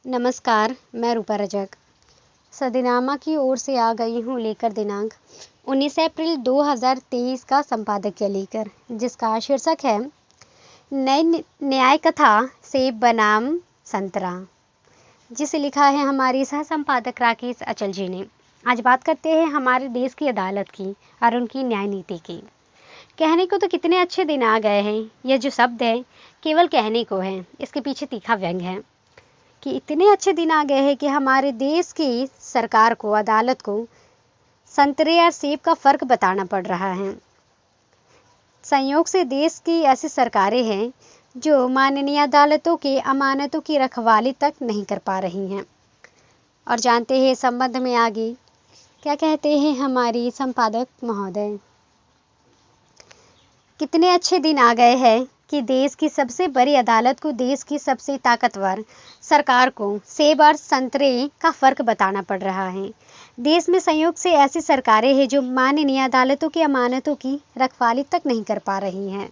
नमस्कार, मैं रूपा रजक सदनामा की ओर से आ गई हूँ लेकर दिनांक 19 अप्रैल 2023 का संपादकीय लेकर, जिसका शीर्षक है नई न्याय कथा सेब बनाम संतरा, जिसे लिखा है हमारी सह संपादक राकेश अचल जी ने। आज बात करते हैं हमारे देश की अदालत की और उनकी न्याय नीति की। कहने को तो कितने अच्छे दिन आ गए हैं, यह जो शब्द है केवल कहने को है, इसके पीछे तीखा व्यंग है कि इतने अच्छे दिन आ गए हैं कि हमारे देश की सरकार को, अदालत को संतरे और सेब का फर्क बताना पड़ रहा है। संयोग से देश की ऐसी सरकारें हैं जो माननीय अदालतों के अमानतों की रखवाली तक नहीं कर पा रही हैं। और जानते हैं इस संबंध में आगे क्या कहते हैं हमारी संपादक महोदय। कितने अच्छे दिन आ गए हैं कि देश की सबसे बड़ी अदालत को देश की सबसे ताकतवर सरकार को सेब और संतरे का फर्क बताना पड़ रहा है। देश में संयोग से ऐसी सरकारें हैं जो माननीय अदालतों की अमानतों की रखवाली तक नहीं कर पा रही हैं।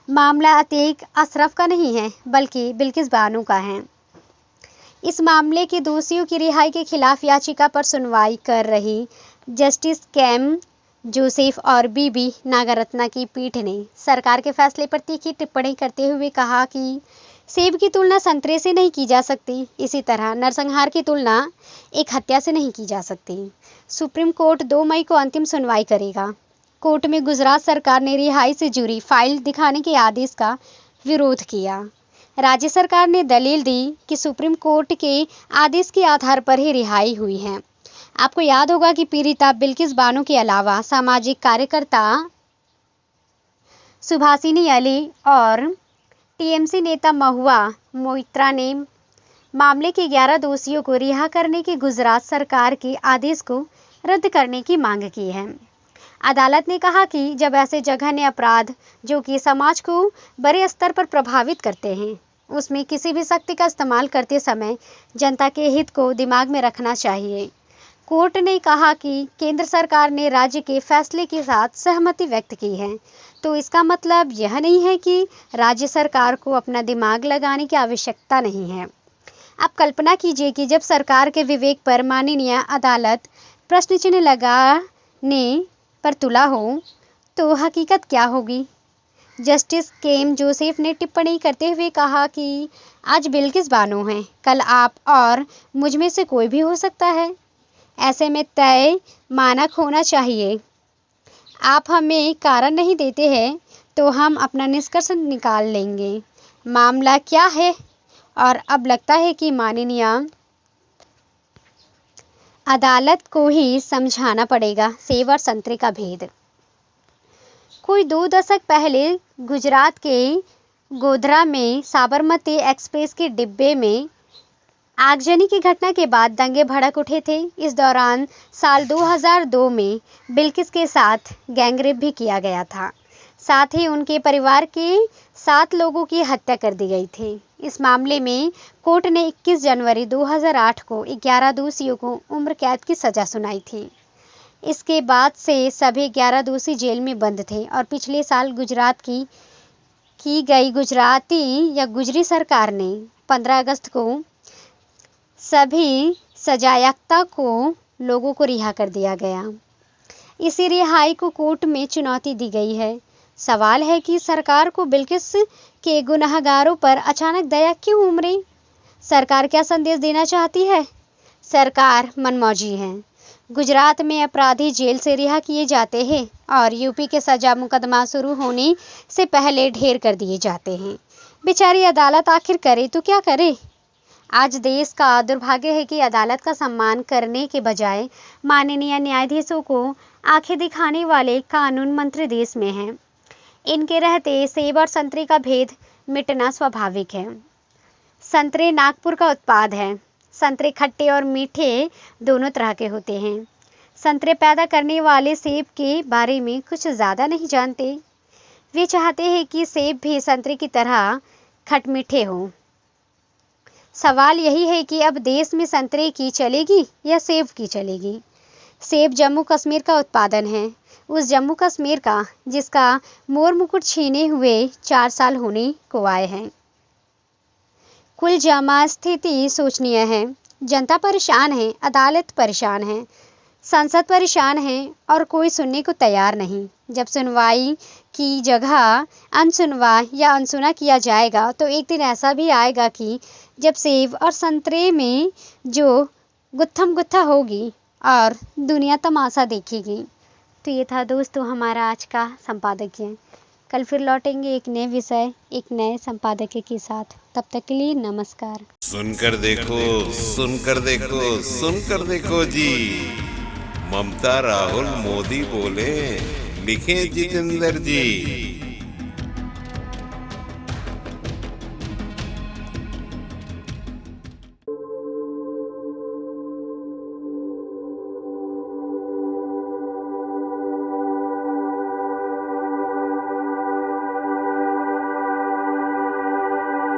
मामला अतीक अशरफ का नहीं है, बल्कि बिल्किस बानो का है। इस मामले के दोषियों की रिहाई के खिलाफ याचिका पर सुनवाई कर रही जस्टिस केम जोसेफ और बीबी नागरत्ना की पीठ ने सरकार के फैसले पर तीखी टिप्पणी करते हुए कहा कि सेब की तुलना संतरे से नहीं की जा सकती, इसी तरह नरसंहार की तुलना एक हत्या से नहीं की जा सकती। सुप्रीम कोर्ट 2 मई को अंतिम सुनवाई करेगा। कोर्ट में गुजरात सरकार ने रिहाई से जुड़ी फाइल दिखाने के आदेश का विरोध किया। राज्य सरकार ने दलील दी कि सुप्रीम कोर्ट के आदेश के आधार पर ही रिहाई हुई है। आपको याद होगा कि पीड़िता बिल्किस बानो के अलावा सामाजिक कार्यकर्ता सुभाषिनी अली और टीएमसी नेता महुआ मोइत्रा ने मामले के 11 दोषियों को रिहा करने के गुजरात सरकार के आदेश को रद्द करने की मांग की है। अदालत ने कहा कि जब ऐसे जघन्य अपराध जो कि समाज को बड़े स्तर पर प्रभावित करते हैं, उसमें किसी भी शक्ति का इस्तेमाल करते समय जनता के हित को दिमाग में रखना चाहिए। कोर्ट ने कहा कि केंद्र सरकार ने राज्य के फैसले के साथ सहमति व्यक्त की है, तो इसका मतलब यह नहीं है कि राज्य सरकार को अपना दिमाग लगाने की आवश्यकता नहीं है। आप कल्पना कीजिए कि जब सरकार के विवेक पर माननीय अदालत प्रश्न चिन्ह लगाने पर तुला हो, तो हकीकत क्या होगी। जस्टिस केम जोसेफ ने टिप्पणी करते हुए कहा कि आज बिल्किस बानो है, कल आप और मुझ में से कोई भी हो सकता है। ऐसे में तय मानक होना चाहिए। आप हमें कारण नहीं देते हैं तो हम अपना निष्कर्ष निकाल लेंगे। मामला क्या है, और अब लगता है कि माननीय अदालत को ही समझाना पड़ेगा सेब और संतरे का भेद। कोई 2 दशक पहले गुजरात के गोधरा में साबरमती एक्सप्रेस के डिब्बे में आगजनी की घटना के बाद दंगे भड़क उठे थे। इस दौरान साल 2002 में बिल्किस के साथ गैंगरेप भी किया गया था। साथ ही उनके परिवार के 7 लोगों की हत्या कर दी गई थी। इस मामले में कोर्ट ने 21 जनवरी 2008 को 11 दोषियों को उम्र कैद की सजा सुनाई थी। इसके बाद से सभी 11 दोषी जेल में बंद थे और पिछले साल गुजरात की गई गुजराती या गुजरी सरकार ने 15 अगस्त को सभी सजायाफ्ता लोगों को रिहा कर दिया गया। इसी रिहाई को कोर्ट में चुनौती दी गई है। सवाल है कि सरकार को बिल्किस के गुनहगारों पर अचानक दया क्यों उमड़ी। सरकार क्या संदेश देना चाहती है। सरकार मनमौजी है। गुजरात में अपराधी जेल से रिहा किए जाते हैं और यूपी के सजा मुकदमा शुरू होने से पहले ढेर कर दिए जाते हैं। बेचारी अदालत आखिर करे तो क्या करे। आज देश का दुर्भाग्य है कि अदालत का सम्मान करने के बजाय माननीय न्यायाधीशों को आंखें दिखाने वाले कानून मंत्री देश में हैं। इनके रहते सेब और संतरे का भेद मिटना स्वाभाविक है। संतरे नागपुर का उत्पाद है। संतरे खट्टे और मीठे दोनों तरह के होते हैं। संतरे पैदा करने वाले सेब के बारे में कुछ ज़्यादा नहीं जानते। वे चाहते हैं कि सेब भी संतरे की तरह खटमीठे हों। सवाल यही है कि अब देश में संतरे की चलेगी या सेब की चलेगी। सेब जम्मू कश्मीर का उत्पादन है, उस जम्मू कश्मीर का जिसका मोर मुकुट छीने हुए 4 साल होने को आए हैं। कुल जमा स्थिति सोचनीय है। जनता परेशान है, अदालत परेशान है, संसद परेशान है और कोई सुनने को तैयार नहीं। जब सुनवाई की जगह अनसुनवा या अनसुना किया जाएगा तो एक दिन ऐसा भी आएगा कि जब सेब और संतरे में जो गुत्थम गुत्था होगी और दुनिया तमाशा देखेगी। तो ये था दोस्तों हमारा आज का संपादकीय। कल फिर लौटेंगे एक नए विषय, एक नए संपादकीय के साथ। तब तक के लिए नमस्कार। सुनकर देखो, सुनकर देखो, सुनकर देखो जी। ममता राहुल मोदी बोले, लिखे जितेंद्र जी।